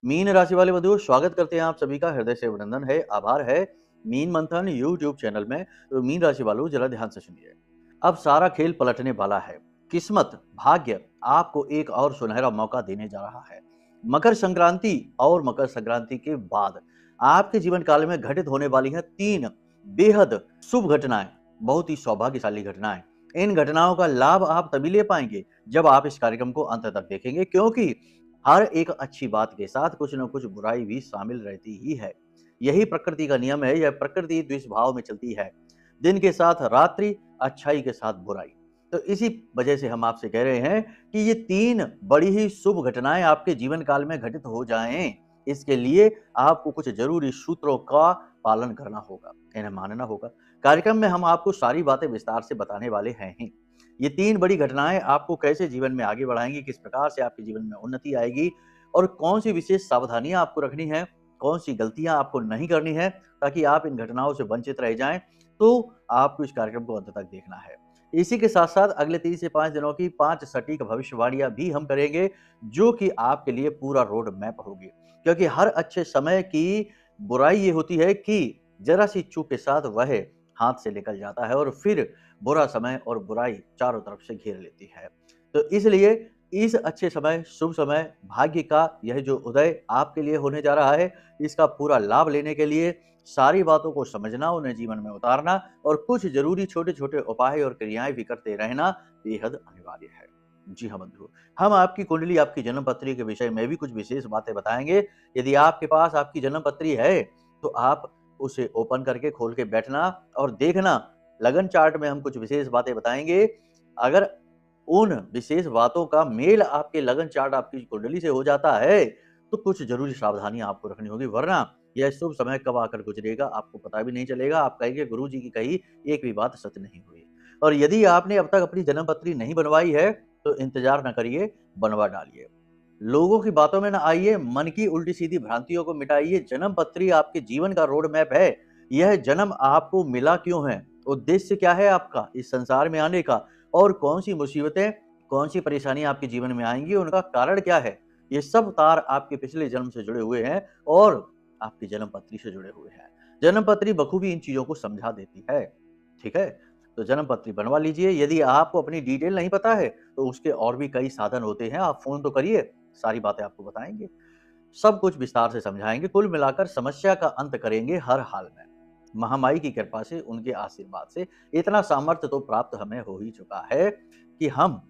Mean राशि वाले बंधुओं, स्वागत करते हैं आप सभी का हृदय से अभिनंदन है, आभार है। मीन मंथन यूट्यूब चैनल में तो मीन राशि वालों जरा ध्यान से सुनिए। अब सारा खेल पलटने वाला है। किस्मत, भाग्य आपको एक और सुनहरा मौका देने जा रहा है। मकर संक्रांति और मकर संक्रांति के बाद आपके जीवन काल में घटित होने वाली हैं 3 बेहद शुभ घटनाएं, बहुत ही सौभाग्यशाली घटनाएं। इन घटनाओं का लाभ आप तभी ले पाएंगे जब आप इस कार्यक्रम को अंत तक देखेंगे, क्योंकि हर एक अच्छी बात के साथ कुछ न कुछ बुराई भी शामिल रहती ही है। यही प्रकृति का नियम है, यह प्रकृति द्विस्वभाव में चलती है। दिन के साथ रात्रि, अच्छाई के साथ बुराई। तो इसी वजह से हम आपसे कह रहे हैं कि ये 3 बड़ी ही शुभ घटनाएं आपके जीवन काल में घटित हो जाएं। इसके लिए आपको कुछ ज़रूरी सूत्रों का पालन करना होगा, इन्हें मानना होगा। कार्यक्रम में हम आपको सारी बातें विस्तार से बताने वाले हैं ही। ये 3 बड़ी घटनाएँ आपको कैसे जीवन में आगे बढ़ाएँगी, किस प्रकार से आपके जीवन में उन्नति आएगी और कौन-सी विशेष सावधानियाँ आपको रखनी है, कौन-सी गलतियाँ आपको नहीं करनी है, ताकि आप इन घटनाओं से वंचित रह जाएँ, तो आपको इस कार्यक्रम को अंत तक देखना है। इसी के साथ-साथ अगले 3 से 5 दिनों की 5 सटीक भविष्यवाणियाँ भी हम करेंगे, जो कि आपके लिए पूरा रोड मैप होगी। क्योंकि हर अच्छे समय की बुराई ये होती है कि ज़रा-सी चूक के साथ वह हाथ से निकल जाता है और फिर बुरा समय और बुराई चारों तरफ से घेर लेती है। तो इसलिए इस अच्छे समय, शुभ समय, भाग्य का यह जो उदय आपके लिए होने जा रहा है, इसका पूरा लाभ लेने के लिए सारी बातों को समझना, उन्हें जीवन में उतारना और कुछ ज़रूरी छोटे-छोटे उपाय और क्रियाएँ भी करते रहना बेहद अनिवार्य है। जी हाँ बंधुओं, हम आपकी कुंडली, आपकी जन्म पत्री के विषय में भी कुछ विशेष बातें बताएँगे। यदि आपके पास आपकी जन्म पत्री है, तो आप उसे ओपन करके खोल के बैठना और देखना। लगन चार्ट में हम कुछ विशेष बातें बताएँगे। अगर उन विशेष बातों का मेल आपके लगन चार्ट, आपकी कुंडली से हो जाता है, तो कुछ ज़रूरी सावधानियाँ आपको रखनी होगी, वरना यह शुभ समय कब आकर गुज़रेगा आपको पता भी नहीं चलेगा। आप कहेंगे गुरुजी की कही एक भी बात सच नहीं हुई। और यदि आपने अब तक अपनी जन्म पत्री नहीं बनवाई है, तो इंतज़ार ना करिए, बनवा डालिए। लोगों की बातों में ना आइए, मन की उल्टी-सीधी भ्रांतियों को मिटाइए। जन्म पत्री आपके जीवन का रोड मैप है। यह जन्म आपको मिला क्यों है? उद्देश्य क्या है आपका इस संसार में आने का? और कौन-सी मुसीबतें, कौन-सी परेशानियाँ आपके जीवन में आएँगी, उनका कारण क्या है? ये सब तार आपके पिछले जन्म से जुड़े हुए हैं और आपकी जन्म पत्री से जुड़े हुए हैं। जन्म पत्री बखूबी इन चीज़ों को समझा देती है, ठीक है? तो जन्म पत्री बनवा लीजिए। यदि आपको अपनी डिटेल नहीं पता है, तो उसके और भी कई साधन होते हैं। आप फ़ोन तो करिए, सारी बातें आपको बताएँगे। सब कुछ विस्तार से समझाएँगे, कुल मिलाकर समस्या का अंत करेंगे हर हाल में। महामाई की कृपा से, उनके आशीर्वाद से इतना सामर्थ्य तो प्राप्त हमें हो ही चुका है कि हम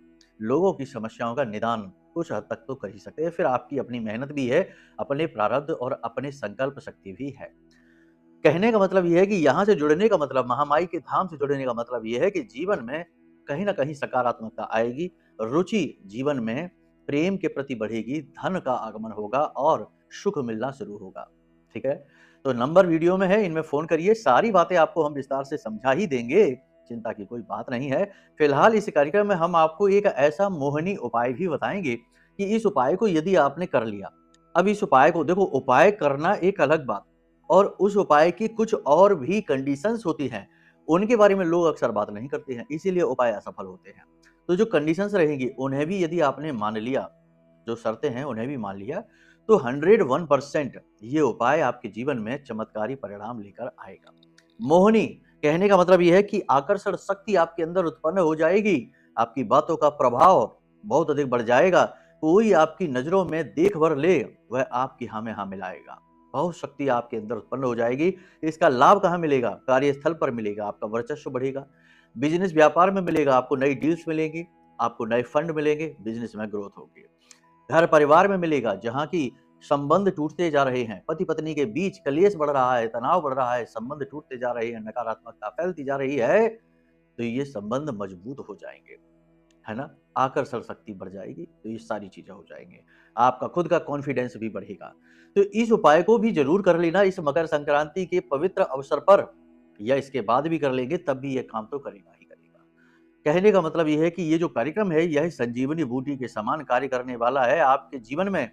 लोगों की समस्याओं का निदान कुछ हद तक तो कर ही सकते हैं। फिर आपकी अपनी मेहनत भी है, अपने प्रारब्ध और अपने संकल्प शक्ति भी है। कहने का मतलब ये है कि यहाँ से जुड़ने का मतलब, महामाई के धाम से जुड़ने का मतलब ये है कि जीवन में कहीं न कहीं सकारात्मकता आएगी, रुचि जीवन में प्रेम के प्रति बढ़ेगी, धन का आगमन होगा और सुख मिलना शुरू होगा। ठीक है? तो नंबर वीडियो में है, इनमें फ़ोन करिए, सारी बातें आपको हम विस्तार से समझा ही देंगे, चिंता की कोई बात नहीं है। फिलहाल इस कार्यक्रम में हम आपको एक ऐसा मोहनी उपाय भी बताएँगे कि इस उपाय को यदि आपने कर लिया, अब इस उपाय को देखो, उपाय करना एक अलग बात और उस उपाय की कुछ और भी कंडीशंस होती हैं, उनके बारे में लोग अक्सर बात नहीं करते हैं, इसीलिए उपाय असफल होते हैं। तो जो कंडीशंस रहेंगी, उन्हें भी यदि आपने मान लिया, जो शर्तें हैं उन्हें भी मान लिया, तो 101% ये उपाय आपके जीवन में चमत्कारी परिणाम लेकर आएगा। मोहिनी कहने का मतलब ये है कि आकर्षण शक्ति आपके अंदर उत्पन्न हो जाएगी, आपकी बातों का प्रभाव बहुत अधिक बढ़ जाएगा, कोई आपकी नज़रों में देख भर ले, वह आपकी हाँ में हाँ मिलाएगा। बहुत शक्ति आपके अंदर उत्पन्न हो जाएगी। इसका लाभ कहाँ मिलेगा? कार्यस्थल पर मिलेगा, आपका वर्चस्व बढ़ेगा, बिज़नेस व्यापार में मिलेगा, आपको नई डील्स मिलेंगी, आपको नए फंड मिलेंगे, बिज़नेस में ग्रोथ होगी। घर परिवार में मिलेगा, जहाँ की संबंध टूटते जा रहे हैं, पति-पत्नी के बीच कलेश बढ़ रहा है, तनाव बढ़ रहा है, संबंध टूटते जा रहे हैं, नकारात्मकता फैलती जा रही है, तो ये संबंध मजबूत हो जाएँगे। है ना? आकर्षण शक्ति बढ़ जाएगी, तो ये सारी चीज़ें हो जाएँगी। आपका खुद का कॉन्फिडेंस भी बढ़ेगा। तो इस उपाय को भी ज़रूर कर लेना इस मकर संक्रांति के पवित्र अवसर पर, या इसके बाद भी कर लेंगे तब भी ये काम तो करेगा ही करेगा। कहने का मतलब ये है कि ये जो कार्यक्रम है, यह संजीवनी बूटी के समान कार्य करने वाला है आपके जीवन में।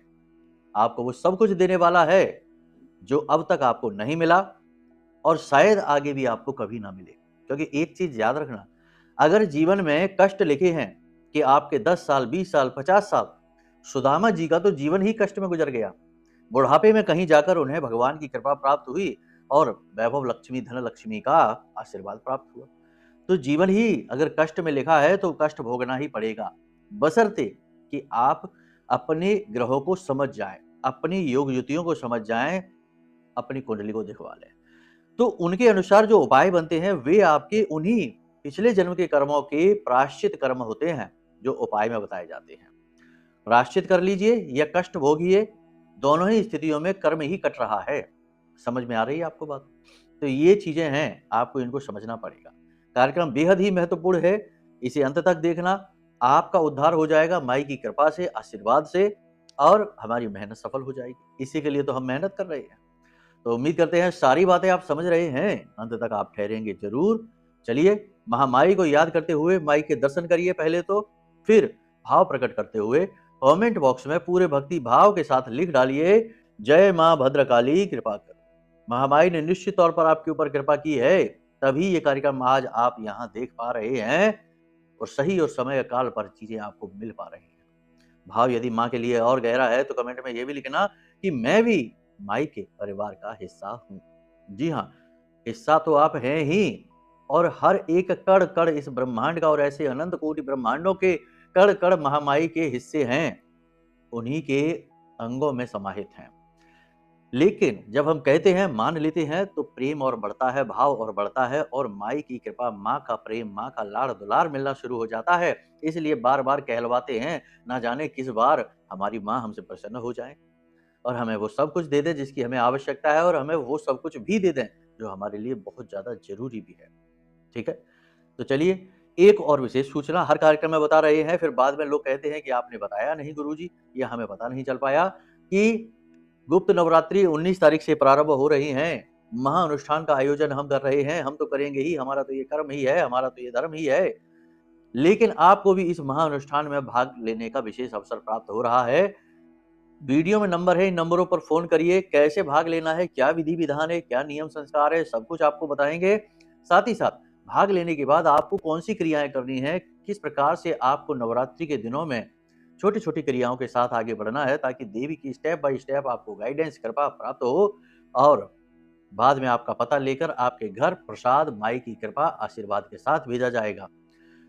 आपको वो सब कुछ देने वाला है, जो अब तक आपको नहीं मिला और शायद आगे भी आपको कभी ना मिले। क्योंकि एक चीज़ याद रखना, अगर जीवन में कष्ट लिखे हैं कि आपके 10 साल, 20 साल, 50 साल, सुदामा जी का तो जीवन ही कष्ट में गुज़र गया। बुढ़ापे में कहीं जाकर उन्हें भगवान की कृपा प्राप्त हुई और वैभव लक्ष्मी, धन लक्ष्मी का आशीर्वाद प्राप्त हुआ। तो जीवन ही अगर कष्ट में लिखा है तो कष्ट भोगना ही पड़ेगा, बशर्ते कि आप अपने ग्रहों को समझ जाएं, अपनी योग युतियों को समझ जाएं, अपनी कुंडली को दिखवा लें। तो उनके अनुसार जो उपाय बनते हैं वे आपके उन्हीं पिछले जन्म के कर्मों के प्रायश्चित कर्म होते हैं जो उपाय में बताए जाते हैं। प्रायश्चित कर लीजिए या कष्ट भोगिए, दोनों ही स्थितियों में कर्म ही कट रहा है। समझ में आ रही है आपको बात? तो ये चीजें हैं, आपको इनको समझना पड़ेगा। कार्यक्रम बेहद ही महत्वपूर्ण है, इसे अंत तक देखना। आपका उद्धार हो जाएगा माई की कृपा से, आशीर्वाद से, और हमारी मेहनत सफल हो जाएगी। इसी के लिए तो हम मेहनत कर रहे हैं। तो उम्मीद करते हैं सारी बातें आप समझ रहे हैं, अंत तक आप ठहरेंगे जरूर। चलिए, महामाई को याद करते हुए माई के दर्शन करिए पहले तो, फिर भाव प्रकट करते हुए कमेंट बॉक्स में पूरे भक्ति भाव के साथ लिख डालिए, जय मां भद्रकाली कृपा कर। महामाई ने निश्चित तौर पर आपके ऊपर कृपा की है, तभी ये कार्यक्रम आज आप यहाँ देख पा रहे हैं और सही और समय काल पर चीजें आपको मिल पा रही हैं। भाव यदि माँ के लिए और गहरा है तो कमेंट में ये भी लिखना कि मैं भी माई के परिवार का हिस्सा हूँ। जी हाँ, हिस्सा तो आप हैं ही, और हर एक कण कण इस ब्रह्मांड का और ऐसे अनंत कोटि ब्रह्मांडों के कण कण महामाई के हिस्से हैं, उन्हीं के अंगों में समाहित हैं। लेकिन जब हम कहते हैं, मान लेते हैं, तो प्रेम और बढ़ता है, भाव और बढ़ता है, और माई की कृपा, माँ का प्रेम, माँ का लाड़ दुलार मिलना शुरू हो जाता है। इसलिए बार बार कहलवाते हैं, ना जाने किस बार हमारी माँ हमसे प्रसन्न हो जाए और हमें वो सब कुछ दे दे जिसकी हमें आवश्यकता है, और हमें वो सब कुछ भी दे दें जो हमारे लिए बहुत ज्यादा जरूरी भी है। ठीक है, तो चलिए, एक और विशेष सूचना हर कार्यक्रम में बता रहे हैं, फिर बाद में लोग कहते हैं कि आपने बताया नहीं गुरुजी, या हमें पता नहीं चल पाया कि गुप्त नवरात्रि 19 तारीख से प्रारंभ हो रही हैं। महाअनुष्ठान का आयोजन हम कर रहे हैं, हम तो करेंगे ही, हमारा तो ये कर्म ही है, हमारा तो ये धर्म ही है। लेकिन आपको भी इस महाअनुष्ठान में भाग लेने का विशेष अवसर प्राप्त हो रहा है। वीडियो में नंबर है, इन नंबरों पर फोन करिए। कैसे भाग लेना है, क्या विधि विधान है, क्या नियम संस्कार है, सब कुछ आपको बताएंगे। साथ ही साथ भाग लेने के बाद आपको कौन सी क्रियाएं करनी है, किस प्रकार से आपको नवरात्रि के दिनों में छोटी छोटी क्रियाओं के साथ आगे बढ़ना है, ताकि देवी की स्टेप बाय स्टेप आपको गाइडेंस कृपा प्राप्त हो, और बाद में आपका पता लेकर आपके घर प्रसाद माई की कृपा आशीर्वाद के साथ भेजा जाएगा।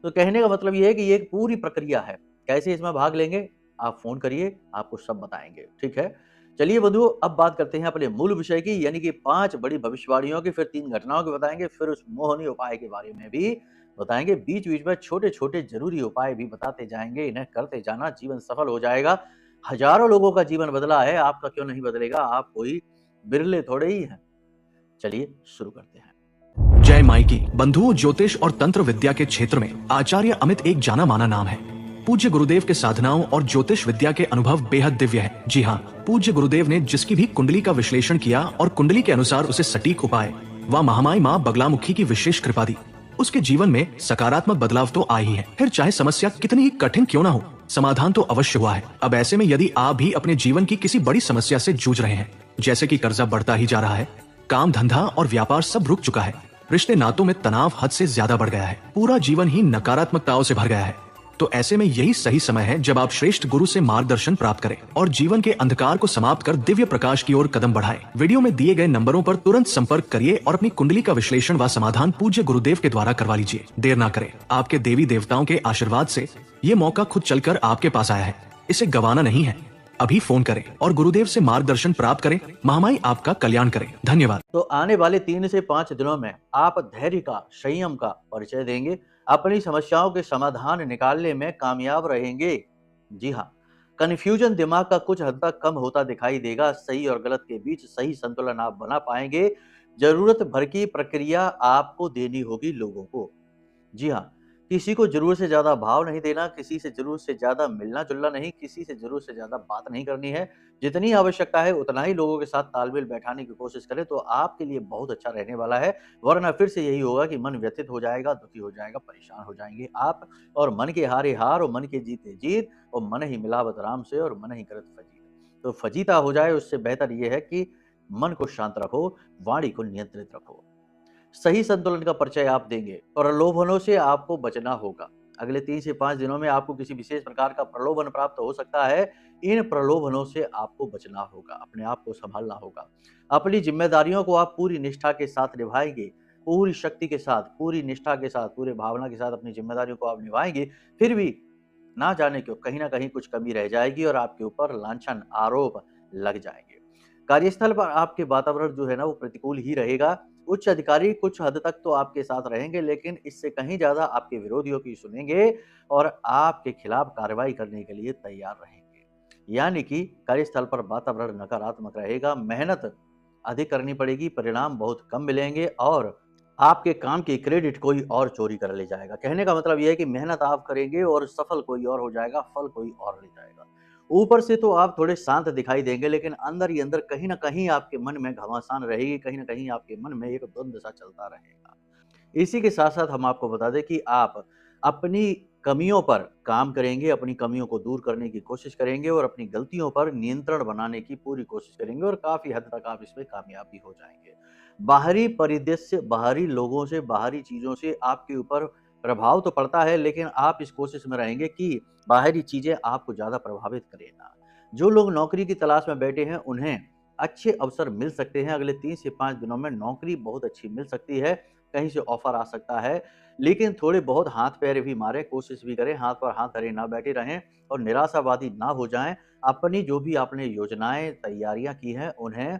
तो कहने का मतलब ये है कि ये एक पूरी प्रक्रिया है। कैसे इसमें भाग लेंगे, आप फोन करिए, आपको सब बताएंगे। ठीक है, चलिए बंधुओं, अब बात करते हैं अपने मूल विषय की, यानी कि 5 बड़ी भविष्यवाणियों की, फिर 3 घटनाओं की बताएंगे, फिर उस मोहनी उपाय के बारे में भी बताएंगे। बीच बीच में छोटे छोटे जरूरी उपाय भी बताते जाएंगे, इन्हें करते जाना, जीवन सफल हो जाएगा। हजारों लोगों का जीवन बदला है, आपका क्यों नहीं बदलेगा? आप कोई बिरले थोड़े ही हैं। चलिए शुरू करते हैं। जय माई की। बंधुओं, ज्योतिष और तंत्र विद्या के क्षेत्र में आचार्य अमित एक जाना माना नाम है। पूज्य गुरुदेव के साधनाओं और ज्योतिष विद्या के अनुभव बेहद दिव्य है। जी हाँ, पूज्य गुरुदेव ने जिसकी भी कुंडली का विश्लेषण किया और कुंडली के अनुसार उसे सटीक उपाय व महामाई माँ बगलामुखी की विशेष कृपा दी, उसके जीवन में सकारात्मक बदलाव तो आए ही है। फिर चाहे समस्या कितनी ही कठिन क्यों ना हो, समाधान तो अवश्य हुआ है। अब ऐसे में यदि आप भी अपने जीवन की किसी बड़ी समस्या से जूझ रहे हैं, जैसे कि कर्जा बढ़ता ही जा रहा है, काम धंधा और व्यापार सब रुक चुका है, रिश्ते नातों में तनाव हद से ज्यादा बढ़ गया है, पूरा जीवन ही नकारात्मकताओं से भर गया है, तो ऐसे में यही सही समय है जब आप श्रेष्ठ गुरु से मार्गदर्शन प्राप्त करें और जीवन के अंधकार को समाप्त कर दिव्य प्रकाश की ओर कदम बढ़ाएं। वीडियो में दिए गए नंबरों पर तुरंत संपर्क करिए और अपनी कुंडली का विश्लेषण व समाधान पूज्य गुरुदेव के द्वारा करवा लीजिए। देर ना करें, आपके देवी देवताओं के आशीर्वाद से ये मौका खुद चलकर आपके पास आया है, इसे गंवाना नहीं है। अभी फोन करें और गुरुदेव से मार्गदर्शन प्राप्त करें। महामाई आपका कल्याण करें। धन्यवाद। तो आने वाले 3 से 5 दिनों में आप धैर्य का, संयम का परिचय देंगे, अपनी समस्याओं के समाधान निकालने में कामयाब रहेंगे। जी हाँ, कन्फ्यूजन दिमाग का कुछ हद तक कम होता दिखाई देगा। सही और गलत के बीच सही संतुलन आप बना पाएंगे। जरूरत भर की प्रक्रिया आपको देनी होगी लोगों को। जी हाँ, किसी को जरूरत से ज्यादा भाव नहीं देना, किसी से जरूरत से ज्यादा मिलना जुलना नहीं, किसी से जरूरत से ज्यादा बात नहीं करनी है। जितनी आवश्यकता है उतना ही लोगों के साथ तालमेल बैठाने की कोशिश करें तो आपके लिए बहुत अच्छा रहने वाला है। वरना फिर से यही होगा कि मन व्यथित हो जाएगा, दुखी हो जाएगा, परेशान हो जाएंगे आप, और मन के हारे हार और मन के जीते जीत, और मन ही मिलावत राम से और मन ही करत फजीत। तो फजीता हो जाए उससे बेहतर यह है कि मन को शांत रखो, वाणी को नियंत्रित रखो। सही संतुलन का परिचय आप देंगे। प्रलोभनों से आपको बचना होगा। अगले 3 से 5 दिनों में आपको किसी विशेष प्रकार का प्रलोभन प्राप्त हो सकता है। इन प्रलोभनों से आपको बचना होगा, अपने आप को संभालना होगा। अपनी ज़िम्मेदारियों को आप पूरी निष्ठा के साथ निभाएँगे, पूरी शक्ति के साथ, पूरी निष्ठा के साथ, पूरी भावना के साथ अपनी ज़िम्मेदारियों को आप निभाएँगे, फिर भी ना जाने क्यों कहीं न कहीं कुछ कमी रह जाएगी और आपके ऊपर लांछन, आरोप लग जाएँगे। कार्यस्थल पर आपके वातावरण जो है ना वो प्रतिकूल ही रहेगा। उच्च अधिकारी कुछ हद तक तो आपके साथ रहेंगे, लेकिन इससे कहीं ज़्यादा आपके विरोधियों की सुनेंगे और आपके खिलाफ कार्रवाई करने के लिए तैयार रहेंगे। यानी कि कार्यस्थल पर वातावरण नकारात्मक रहेगा, मेहनत अधिक करनी पड़ेगी, परिणाम बहुत कम मिलेंगे और आपके काम की क्रेडिट कोई और चोरी कर ले जाएगा। कहने का मतलब ये है कि मेहनत आप करेंगे और सफल कोई और हो जाएगा, फल कोई और ले जाएगा। ऊपर से तो आप थोड़े शांत दिखाई देंगे, लेकिन अंदर ही अंदर कहीं न कहीं आपके मन में घमासान रहेगी, कहीं न कहीं आपके मन में एक द्वंद सा चलता रहेगा। इसी के साथ-साथ हम आपको बता दें कि आप अपनी कमियों पर काम करेंगे, अपनी कमियों को दूर करने की कोशिश करेंगे और अपनी गलतियों पर नियंत्रण बनाने की पूरी कोशिश करेंगे और काफ़ी हद तक आप इसमें कामयाब भी हो जाएँगे। बाहरी परिदृश्य, बाहरी लोगों से, बाहरी चीज़ों से आपके ऊपर प्रभाव तो पड़ता है, लेकिन आप इस कोशिश में रहेंगे कि बाहरी चीज़ें आपको ज़्यादा प्रभावित करें ना। जो लोग नौकरी की तलाश में बैठे हैं, उन्हें अच्छे अवसर मिल सकते हैं। अगले 3 से 5 दिनों में नौकरी बहुत अच्छी मिल सकती है, कहीं से ऑफ़र आ सकता है। लेकिन थोड़े बहुत हाथ-पैर भी मारें, कोशिश भी करें, हाथ पर हाथ धरे ना बैठे रहें और निराशावादी ना हो जाएँ। अपनी जो भी आपने योजनाएँ, तैयारियाँ की हैं, उन्हें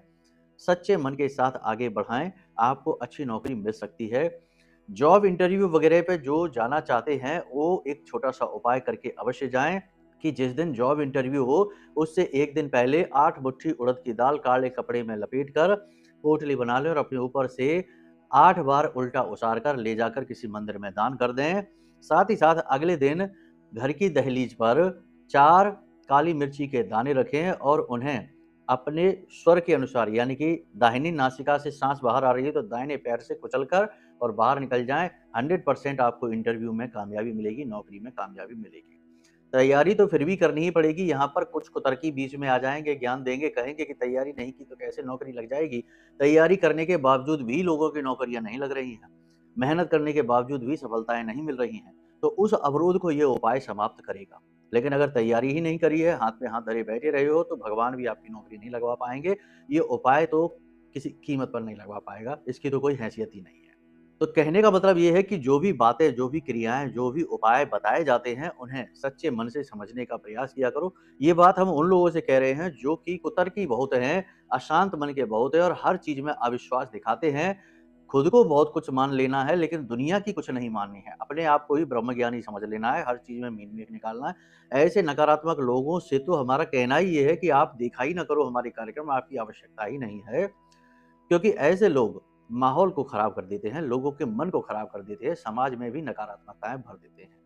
सच्चे मन के साथ आगे बढ़ाएँ, आपको अच्छी नौकरी मिल सकती है। जॉब इंटरव्यू वगैरह पे जो जाना चाहते हैं, वो एक छोटा-सा उपाय करके अवश्य जाएँ कि जिस दिन जॉब इंटरव्यू हो, उससे 1 दिन पहले 8 मुट्ठी उड़द की दाल काले कपड़े में लपेटकर पोटली बना लें और अपने ऊपर से 8 बार उल्टा उसार कर ले जाकर किसी मंदिर में दान कर दें। साथ ही साथ अगले दिन घर की दहलीज पर 4 काली मिर्ची के दाने रखें और उन्हें अपने स्वर के अनुसार यानी कि दाहिनी नासिका से साँस बाहर आ रही है तो दाहिने पैर से कुचलकर और बाहर निकल जाएँ। 100% आपको इंटरव्यू में कामयाबी मिलेगी, नौकरी में कामयाबी मिलेगी। तैयारी तो फिर भी करनी ही पड़ेगी, यहाँ पर कुछ कुतर्की बीच में आ जाएँगे, ज्ञान देंगे, कहेंगे कि तैयारी नहीं की तो कैसे नौकरी लग जाएगी। तैयारी करने के बावजूद भी लोगों की नौकरियाँ नहीं लग रही हैं। मेहनत करने के बावजूद भी सफलताएँ नहीं मिल रही हैं। तो उस अवरोध को ये उपाय समाप्त करेगा। लेकिन अगर तैयारी ही नहीं करी है, हाथ पे हाथ धरे बैठे रहे हो, तो भगवान भी आपकी नौकरी नहीं लगवा पाएँगे। ये उपाय तो किसी कीमत पर नहीं लगवा पाएगा, इसकी तो कोई हैसियत ही नहीं है। तो कहने का मतलब ये है कि जो भी बातें, जो भी क्रियाएँ, जो भी उपाय बताए जाते हैं, उन्हें सच्चे मन से समझने का प्रयास किया करो। ये बात हम उन लोगों से कह रहे हैं जो कि कुतर्की बहुत हैं, अशांत मन के बहुत हैं और हर चीज़ में अविश्वास दिखाते हैं। खुद को बहुत कुछ मान लेना है, लेकिन दुनिया की कुछ नहीं माननी है। अपने आप को ही ब्रह्मज्ञानी समझ लेना है, हर चीज़ में मीन-मेख निकालना है। ऐसे नकारात्मक लोगों से तो हमारा कहना ही ये है कि आप देखा ही ना करो हमारे कार्यक्रम, आपकी आवश्यकता ही नहीं है। क्योंकि ऐसे लोग माहौल को खराब कर देते हैं, लोगों के मन को खराब कर देते हैं, समाज में भी नकारात्मकताएँ भर देते हैं।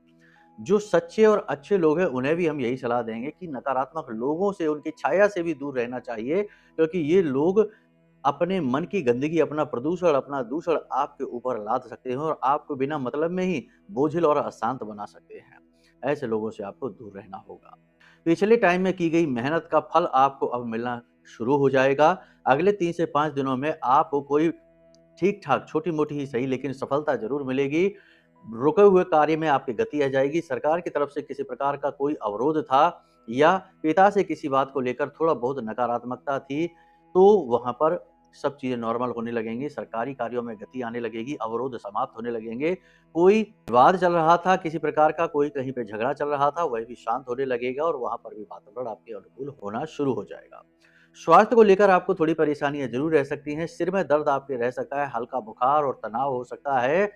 जो सच्चे और अच्छे लोग हैं, उन्हें भी हम यही सलाह देंगे कि नकारात्मक लोगों से, उनकी छाया से भी दूर रहना चाहिए, क्योंकि ये लोग अपने मन की गंदगी, अपना प्रदूषण, अपना दूषण आपके ऊपर लाद सकते हैं और आपको बिना मतलब में ही बोझिल और अशांत बना सकते हैं। ऐसे लोगों से आपको दूर रहना होगा। पिछले टाइम में की गई मेहनत का फल आपको अब मिलना शुरू हो जाएगा। अगले 3 से 5 दिनों में आपको कोई ठीक-ठाक, छोटी-मोटी ही सही लेकिन सफलता ज़रूर मिलेगी। रुके हुए कार्य में आपकी गति आ जाएगी। सरकार की तरफ से किसी प्रकार का कोई अवरोध था या पिता से किसी बात को लेकर थोड़ा बहुत नकारात्मकता थी, तो वहाँ पर सब चीज़ें नॉर्मल होने लगेंगी, सरकारी कार्यों में गति आने लगेगी, अवरोध समाप्त होने लगेंगे। कोई विवाद चल रहा था किसी प्रकार का, कोई कहीं पे झगड़ा चल रहा था, वह भी शांत होने लगेगा और वहाँ पर भी वातावरण आपके अनुकूल होना शुरू हो जाएगा। स्वास्थ्य को लेकर आपको थोड़ी परेशानियाँ ज़रूर रह सकती हैं, सिर में दर्द आपके रह सकता है, हल्का बुखार और तनाव हो सकता है।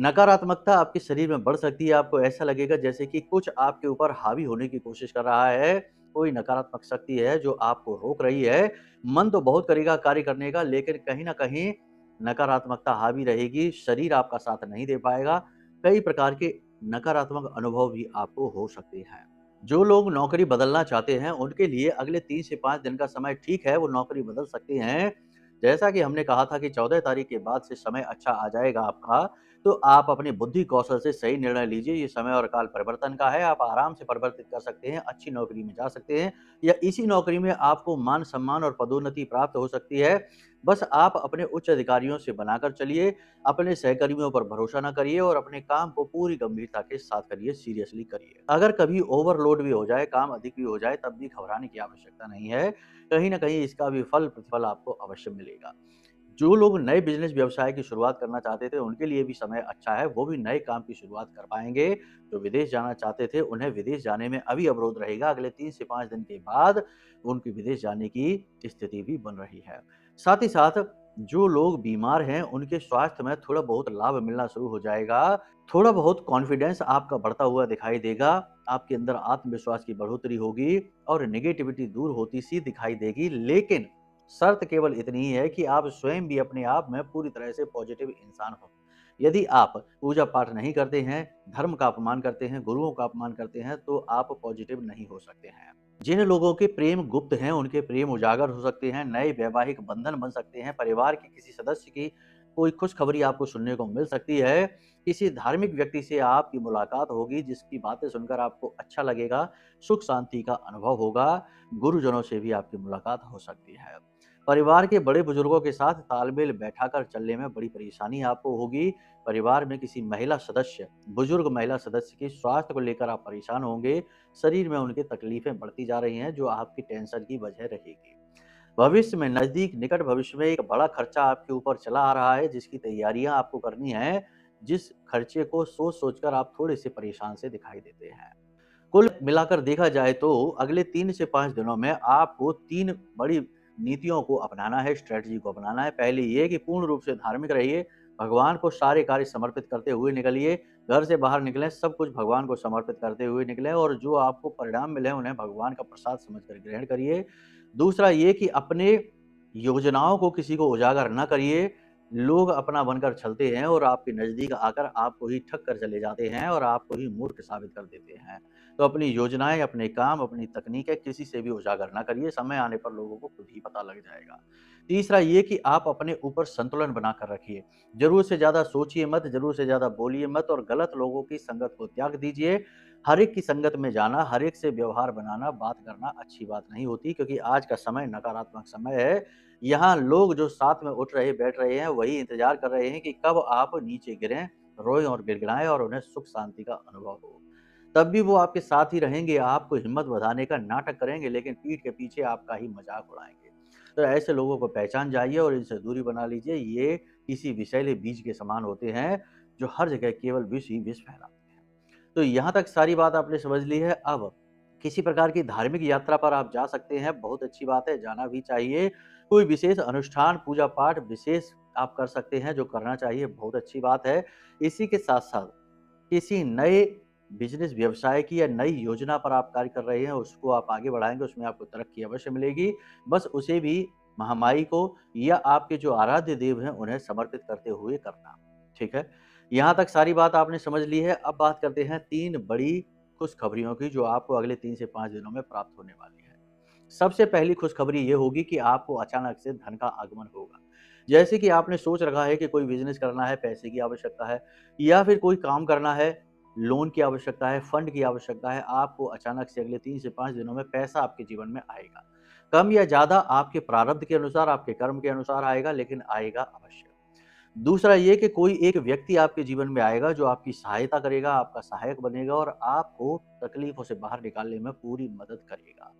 नकारात्मकता आपके शरीर में बढ़ सकती है, आपको ऐसा लगेगा जैसे कि कुछ आपके ऊपर हावी होने की कोशिश कर रहा है, कोई नकारात्मक शक्ति है जो आपको रोक रही है। मन तो बहुत करेगा कार्य करने का, लेकिन कहीं न कहीं नकारात्मकता हावी रहेगी, शरीर आपका साथ नहीं दे पाएगा। कई प्रकार के नकारात्मक अनुभव भी आपको हो सकते हैं। जो लोग नौकरी बदलना चाहते हैं, उनके लिए अगले 3 से 5 दिन का समय ठीक है, वो नौकरी बदल सकते हैं। जैसा कि हमने कहा था कि 14 तारीख के बाद से समय अच्छा आ जाएगा आपका, तो आप अपनी बुद्धि कौशल से सही निर्णय लीजिए। ये समय और काल परिवर्तन का है, आप आराम से परिवर्तित कर सकते हैं, अच्छी नौकरी में जा सकते हैं या इसी नौकरी में आपको मान-सम्मान और पदोन्नति प्राप्त हो सकती है। बस आप अपने उच्च अधिकारियों से बनाकर चलिए, अपने सहकर्मियों पर भरोसा ना करिए और अपने काम को पूरी गंभीरता के साथ करिए, सीरियसली करिए। अगर कभी ओवरलोड भी हो जाए, काम अधिक भी हो जाए, तब भी घबराने की आवश्यकता नहीं है। कहीं न कहीं इसका भी फल-प्रतिफल आपको अवश्य मिलेगा। जो लोग नए बिज़नेस व्यवसाय की शुरुआत करना चाहते थे, उनके लिए भी समय अच्छा है, वो भी नए काम की शुरुआत कर पाएँगे। जो विदेश जाना चाहते थे, उन्हें विदेश जाने में अभी अवरोध रहेगा, अगले 3 से 5 दिन के बाद उनकी विदेश जाने की स्थिति भी बन रही है। साथ ही साथ जो लोग बीमार हैं, उनके स्वास्थ्य में थोड़ा बहुत लाभ मिलना शुरू हो जाएगा, थोड़ा बहुत कॉन्फिडेंस आपका बढ़ता हुआ दिखाई देगा, आपके अंदर आत्मविश्वास की बढ़ोतरी होगी और नेगेटिविटी दूर होती सी दिखाई देगी। लेकिन शर्त केवल इतनी ही है कि आप स्वयं भी अपने आप में पूरी तरह से पॉजिटिव इंसान हो। यदि आप पूजा पाठ नहीं करते हैं, धर्म का अपमान करते हैं, गुरुओं का अपमान करते हैं, तो आप पॉजिटिव नहीं हो सकते हैं। जिन लोगों के प्रेम गुप्त हैं, उनके प्रेम उजागर हो सकते हैं, नए वैवाहिक बंधन बन सकते हैं, परिवार के किसी सदस्य की कोई खुशखबरी आपको सुनने को मिल सकती है, किसी धार्मिक व्यक्ति से आपकी मुलाकात होगी जिसकी बातें सुनकर आपको अच्छा लगेगा, सुख शांति का अनुभव होगा, गुरुजनों से भी आपकी मुलाकात हो सकती है। परिवार के बड़े बुजुर्गों के साथ तालमेल बैठाकर चलने में बड़ी परेशानी आपको होगी। परिवार में किसी महिला सदस्य, बुजुर्ग महिला सदस्य के स्वास्थ्य को लेकर आप परेशान होंगे। शरीर में उनकी तकलीफें बढ़ती जा रही हैं, जो आपकी टेंशन की वजह रहेगी। भविष्य में नज़दीक निकट भविष्य में एक बड़ा खर्चा आपके ऊपर चला आ रहा है, जिसकी तैयारियां आपको करनी है, जिस खर्चे को सोच-सोच कर आप थोड़े से परेशान से दिखाई देते हैं। कुल मिलाकर देखा जाए तो अगले 3 से 5 दिनों में आपको 3 बड़ी नीतियों को अपनाना है, स्ट्रैटेजी को अपनाना है। पहली ये कि पूर्ण रूप से धार्मिक रहिए, भगवान को सारे कार्य समर्पित करते हुए निकलिए, घर से बाहर निकलें, सब कुछ भगवान को समर्पित करते हुए निकलें और जो आपको परिणाम मिले, उन्हें भगवान का प्रसाद समझकर ग्रहण करिए। दूसरा ये कि अपने योजनाओं को किसी को उजागर ना करिए। लोग अपना बनकर चलते हैं और आपके नज़दीक आकर आपको ही ठग कर चले जाते हैं और आपको ही मूर्ख साबित कर देते हैं। तो अपनी योजनाएँ, अपने काम, अपनी तकनीकें किसी से भी उजागर ना करिए, समय आने पर लोगों को खुद ही पता लग जाएगा। तीसरा ये कि आप अपने ऊपर संतुलन बनाकर रखिए। ज़रूरत से ज़्यादा सोचिए मत, ज़रूरत से ज़्यादा बोलिए मत और गलत लोगों की संगत को त्याग दीजिए। हर एक की संगत में जाना, हर एक से व्यवहार बनाना, बात करना अच्छी बात नहीं होती क्योंकि आज का समय नकारात्मक समय है। यहाँ लोग जो साथ में उठ रहे, बैठ रहे हैं, वही इंतज़ार कर रहे हैं कि कब आप नीचे गिरें, रोएँ और गिड़गिड़ाएँ और उन्हें सुख शांति का अनुभव हो। तब भी वो आपके साथ ही रहेंगे, आपको हिम्मत बधाने का नाटक करेंगे, लेकिन पीठ के पीछे आपका ही मज़ाक उड़ाएँगे। तो ऐसे लोगों को पहचान जाइए और इनसे दूरी बना लीजिए। ये किसी विषैले बीज के समान होते हैं, जो हर जगह केवल विष ही विष फैलाते हैं। तो यहाँ तक सारी बात आपने समझ ली है। अब किसी प्रकार की धार्मिक यात्रा पर आप जा सकते हैं, बहुत अच्छी बात है, जाना भी चाहिए। कोई विशेष अनुष्ठान, पूजा-पाठ विशेष आप कर सकते हैं, जो करना चाहिए, बहुत अच्छी बात है। इसी के साथ-साथ किसी नए बिज़नेस व्यवसाय की या नई योजना पर आप कार्य कर रहे हैं, उसको आप आगे बढ़ाएँगे, उसमें आपको तरक्की अवश्य मिलेगी। बस उसे भी महामाई को या आपके जो आराध्य देव हैं, उन्हें समर्पित करते हुए करना। ठीक है? यहाँ तक सारी बात आपने समझ ली है। अब बात करते हैं 3 बड़ी खुशखबरियों की, जो आपको अगले 3 से 5 दिनों में प्राप्त होने वाली है। सबसे पहली खुशखबरी ये होगी कि आपको अचानक से धन का आगमन होगा। जैसे कि आपने सोच रखा है कि कोई बिज़नेस करना है, पैसे की आवश्यकता है या फिर कोई काम करना है, लोन की आवश्यकता है, फंड की आवश्यकता है, आपको अचानक से अगले 3 से 5 दिनों में पैसा आपके जीवन में आएगा। कम या ज़्यादा आपके प्रारब्ध के अनुसार, आपके कर्म के अनुसार आएगा, लेकिन आएगा अवश्य। दूसरा ये कि कोई एक व्यक्ति आपके जीवन में आएगा जो आपकी सहायता करेगा, आपका सहायक बनेगा और आपको तकलीफ़ों से बाहर निकालने में पूरी मदद करेगा।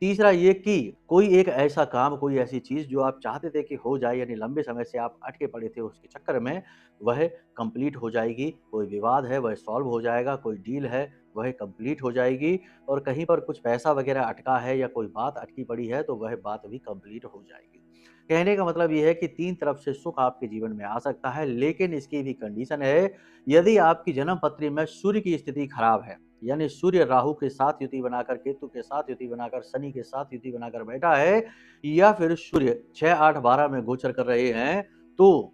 तीसरा ये कि कोई एक ऐसा काम, कोई ऐसी चीज़ जो आप चाहते थे कि हो जाए, यानी लंबे समय से आप अटके पड़े थे उसके चक्कर में, वह कंप्लीट हो जाएगी। कोई विवाद है, वह सॉल्व हो जाएगा, कोई डील है, वह कंप्लीट हो जाएगी और कहीं पर कुछ पैसा वगैरह अटका है या कोई बात अटकी पड़ी है, तो वह बात भी कंप्लीट हो जाएगी। कहने का मतलब ये है कि 3 तरफ से सुख आपके जीवन में आ सकता है, लेकिन इसकी भी कंडीशन है, यदि आपकी जन्म पत्री में सूर्य की स्थिति खराब है, यानी सूर्य राहु के साथ युति बनाकर, केतु के साथ युति बनाकर, शनि के साथ युति बनाकर बैठा है या फिर सूर्य 6, 8, 12 में गोचर कर रहे हैं, तो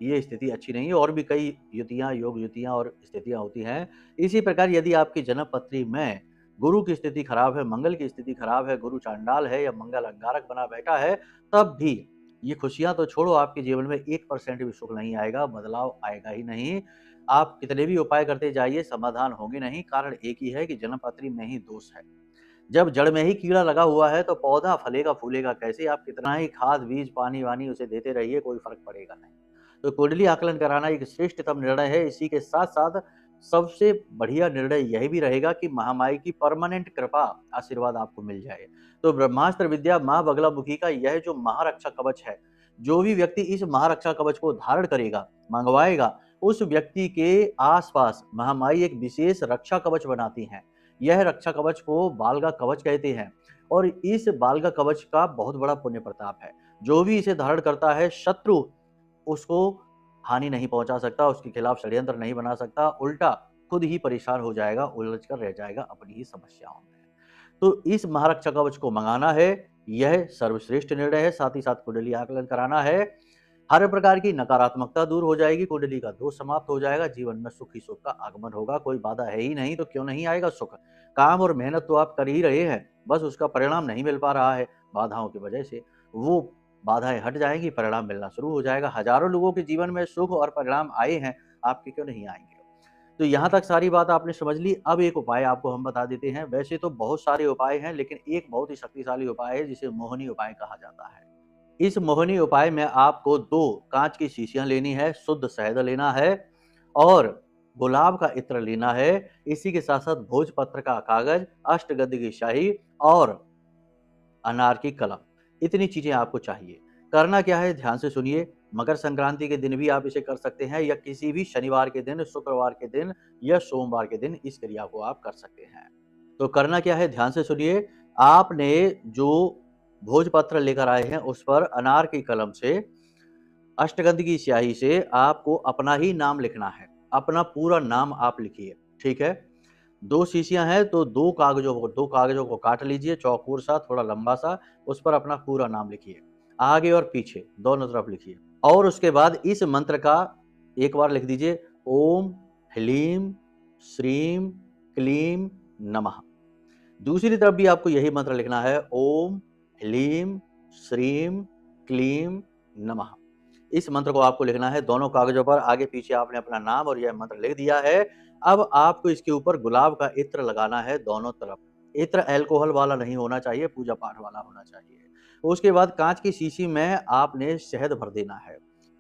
ये स्थिति अच्छी नहीं है और भी कई युतियाँ, योग युतियाँ और स्थितियाँ होती हैं। इसी प्रकार यदि आपकी जन्म पत्री में गुरु की स्थिति खराब है, मंगल की स्थिति खराब है, गुरु चांडाल है या मंगल अंगारक बना बैठा है, तब भी ये खुशियाँ तो छोड़ो, आपके जीवन में 1% भी सुख नहीं आएगा, बदलाव आएगा ही नहीं। आप कितने भी उपाय करते जाइए, समाधान होंगे नहीं। कारण एक ही है कि जन्मपत्री में ही दोष है। जब जड़ में ही कीड़ा लगा हुआ है तो पौधा फलेगा फूलेगा कैसे? आप कितना ही खाद, बीज, पानी-वानी उसे देते रहिए, कोई फ़र्क पड़ेगा नहीं। तो कुंडली आकलन कराना एक श्रेष्ठतम निर्णय है। इसी के साथ-साथ सबसे बढ़िया निर्णय यही भी रहेगा कि महामाई की परमानेंट कृपा, आशीर्वाद आपको मिल जाए। तो ब्रह्मास्त्र विद्या माँ बगलामुखी का यह जो महारक्षा कवच है, जो भी व्यक्ति इस महारक्षा कवच को धारण करेगा, मँगवाएगा, उस व्यक्ति के आस-पास महामाई एक विशेष रक्षा कवच बनाती हैं। यह रक्षा कवच को बालगा कवच कहते हैं और इस बालगा कवच का बहुत बड़ा पुण्य प्रताप है। जो भी इसे धारण करता है, शत्रु उसको हानि नहीं पहुंचा सकता, उसके खिलाफ षड्यंत्र नहीं बना सकता, उल्टा खुद ही परेशान हो जाएगा, उलझ कर रह जाएगा अपनी ही समस्याओं में। तो इस महारक्षा कवच को मंगाना है, यह सर्वश्रेष्ठ निर्णय है। साथ ही साथ कुंडली आकलन कराना है। हर प्रकार की नकारात्मकता दूर हो जाएगी, कुंडली का दोष समाप्त हो जाएगा, जीवन में सुख ही सुख का आगमन होगा। कोई बाधा है ही नहीं तो क्यों नहीं आएगा सुख? काम और मेहनत तो आप कर ही रहे हैं, बस उसका परिणाम नहीं मिल पा रहा है बाधाओं की वजह से। वो बाधाएं हट जाएंगी, परिणाम मिलना शुरू हो जाएगा। हजारों लोगों के जीवन में सुख और परिणाम आए हैं, आपके क्यों नहीं आएंगे? तो यहाँ तक सारी बात आपने समझ ली। अब एक उपाय आपको हम बता देते हैं। वैसे तो बहुत सारे उपाय हैं, लेकिन एक बहुत ही शक्तिशाली उपाय है जिसे मोहिनी उपाय कहा जाता है। इस मोहिनी उपाय में आपको 2 कांच की शीशियां लेनी है, शुद्ध शहद लेना है और गुलाब का इत्र लेना है। इसी के साथ-साथ भोजपत्र का कागज, अष्टगंध की शाही और अनार की कलम। इतनी चीज़ें आपको चाहिए। करना क्या है, ध्यान से सुनिए। मकर संक्रांति के दिन भी आप इसे कर सकते हैं या किसी भी शनिवार के दिन, शुक्रवार के दिन या सोमवार के दिन इस क्रिया को आप कर सकते हैं। तो करना क्या है, ध्यान से सुनिए। आपने जो भोजपत्र लेकर आए हैं उस पर अनार की कलम से, अष्टगंध की स्याही से आपको अपना ही नाम लिखना है। अपना पूरा नाम आप लिखिए, ठीक है? 2 शीशियाँ हैं तो 2 कागज़ों को काट लीजिए चौकोर सा, थोड़ा लंबा सा, उस पर अपना पूरा नाम लिखिए। आगे और पीछे दोनों तरफ लिखिए और उसके बाद इस मंत्र का एक बार लिख दीजिए, ओम ह्लीं श्रीं क्लीं नमः। दूसरी तरफ भी आपको यही मंत्र लिखना है, ओम ह्लीं श्रीं क्लीं नमः। इस मंत्र को आपको लिखना है दोनों कागज़ों पर। आगे पीछे आपने अपना नाम और यह मंत्र लिख दिया है। अब आपको इसके ऊपर गुलाब का इत्र लगाना है दोनों तरफ। इत्र अल्कोहल वाला नहीं होना चाहिए, पूजा पाठ वाला होना चाहिए। उसके बाद कांच की शीशी में आपने शहद भर देना है।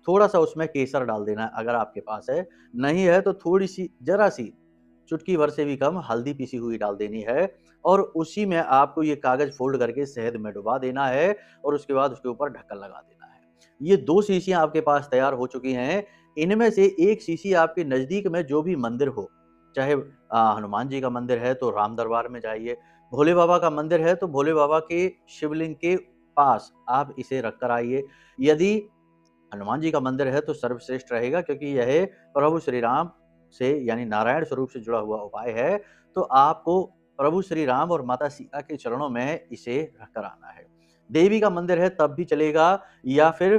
थोड़ा-सा उसमें केसर डाल देना है अगर आपके पास है। नहीं है तो थोड़ी-सी, ज़रा-सी, चुटकी भर से भी कम हल्दी पीसी हुई डाल देनी है और उसी में आपको ये कागज़ फ़ोल्ड करके शहद में डुबा देना है और उसके बाद उसके ऊपर ढक्कन लगा देना है। ये 2 शीशियाँ आपके पास तैयार हो चुकी हैं। इनमें से एक शीशी आपके नज़दीक में जो भी मंदिर हो, चाहे हनुमान जी का मंदिर है तो राम दरबार में जाइए, भोले बाबा का मंदिर है तो भोले बाबा के शिवलिंग के पास आप इसे रख कर आइए। यदि हनुमान जी का मंदिर है तो सर्वश्रेष्ठ रहेगा क्योंकि यह प्रभु श्री राम से यानी नारायण स्वरूप से जुड़ा हुआ उपाय है। तो आपको प्रभु श्री राम और माता सीता के चरणों में इसे रखकर आना है। देवी का मंदिर है तब भी चलेगा या फिर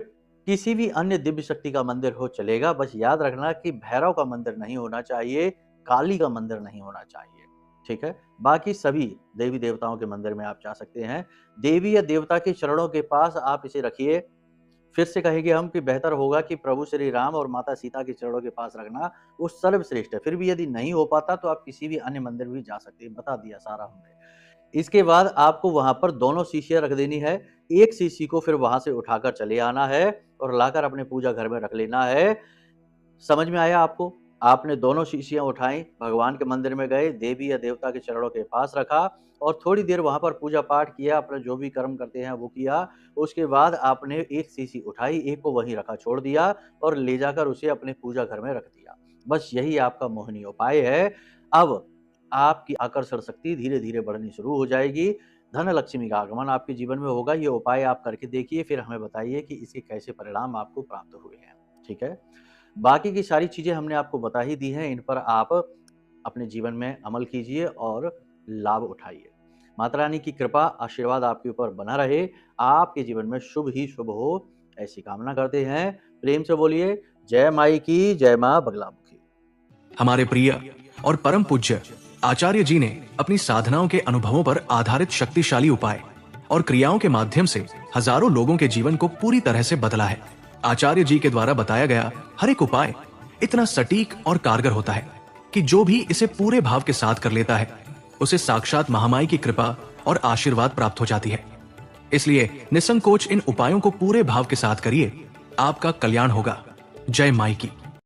किसी भी अन्य दिव्य शक्ति का मंदिर हो चलेगा। बस याद रखना कि भैरव का मंदिर नहीं होना चाहिए, काली का मंदिर नहीं होना चाहिए, ठीक है? बाकी सभी देवी देवताओं के मंदिर में आप जा सकते हैं। देवी या देवता के चरणों के पास आप इसे रखिए। फिर से कहेंगे हम कि बेहतर होगा कि प्रभु श्री राम और माता सीता के चरणों के पास रखना, वो सर्वश्रेष्ठ है। फिर भी यदि नहीं हो पाता तो आप किसी भी अन्य मंदिर भी जा सकते हैं, बता दिया सारा हमने। इसके बाद आपको वहाँ पर दोनों शीशियाँ रख देनी है। एक शीशी को फिर वहाँ से उठाकर चले आना है और लाकर अपने पूजा घर में रख लेना है। समझ में आया आपको? आपने दोनों शीशियाँ उठाई, भगवान के मंदिर में गए, देवी या देवता के चरणों के पास रखा और थोड़ी देर वहाँ पर पूजा पाठ किया, अपना जो भी कर्म करते हैं वो किया। उसके बाद आपने एक शीशी उठाई, एक को वहीं रखा छोड़ दिया और ले जाकर उसे अपने पूजा घर में रख दिया। बस यही आपका मोहिनी उपाय है। अब आपकी आकर्षण शक्ति धीरे-धीरे बढ़नी शुरू हो जाएगी। धन लक्ष्मी का आगमन आपके जीवन में होगा। ये उपाय आप करके देखिए, फिर हमें बताइए कि इसके कैसे परिणाम आपको प्राप्त हुए हैं, ठीक है? बाकी की सारी चीज़ें हमने आपको बता ही दी हैं, इन पर आप अपने जीवन में अमल कीजिए और लाभ उठाइए। माता रानी की कृपा, आशीर्वाद आपके ऊपर बना रहे, आपके जीवन में शुभ ही शुभ हो, ऐसी कामना करते हैं। प्रेम से बोलिए, जय माई की, जय माँ बगलामुखी। हमारे प्रिय और परम पूज्य आचार्य जी ने अपनी साधनाओं के अनुभवों पर आधारित शक्तिशाली उपाय और क्रियाओं के माध्यम से हजारों लोगों के जीवन को पूरी तरह से बदला है। आचार्य जी के द्वारा बताया गया हर एक उपाय इतना सटीक और कारगर होता है कि जो भी इसे पूरे भाव के साथ कर लेता है उसे साक्षात महामाई की कृपा और आशीर्वाद प्राप्त हो जाती है। इसलिए निसंकोच इन उपायों को पूरे भाव के साथ करिए, आपका कल्याण होगा। जय माई की।